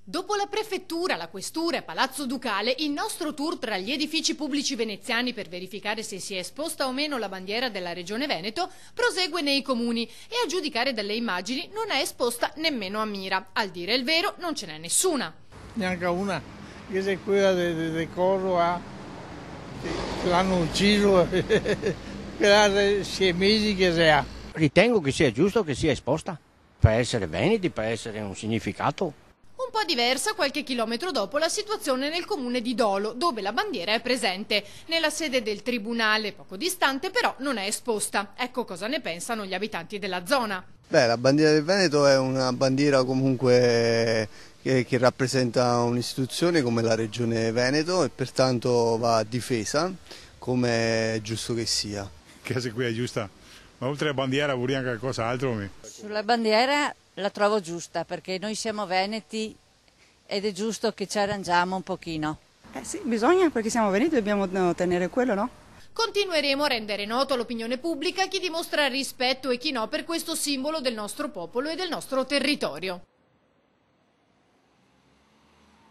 Dopo la prefettura, la questura e Palazzo Ducale, il nostro tour tra gli edifici pubblici veneziani per verificare se si è esposta o meno la bandiera della Regione Veneto prosegue nei comuni e a giudicare dalle immagini non è esposta nemmeno a Mira. Al dire il vero non ce n'è nessuna. Neanche una, che è quella del corro che l'hanno ucciso, che si è mesi che si ha. Ritengo che sia giusto che sia esposta, per essere veneti, per essere un significato. Un po' diversa qualche chilometro dopo la situazione nel comune di Dolo, dove la bandiera è presente. Nella sede del tribunale, poco distante, però non è esposta. Ecco cosa ne pensano gli abitanti della zona. La bandiera del Veneto è una bandiera comunque che rappresenta un'istituzione come la Regione Veneto e pertanto va difesa come è giusto che sia. Che qui è giusta, ma oltre alla bandiera vorrei anche qualcos'altro. Sulla bandiera la trovo giusta perché noi siamo veneti ed è giusto che ci arrangiamo un pochino. Sì, bisogna, perché siamo veneti e dobbiamo tenere quello, no? Continueremo a rendere noto all'opinione pubblica chi dimostra rispetto e chi no per questo simbolo del nostro popolo e del nostro territorio.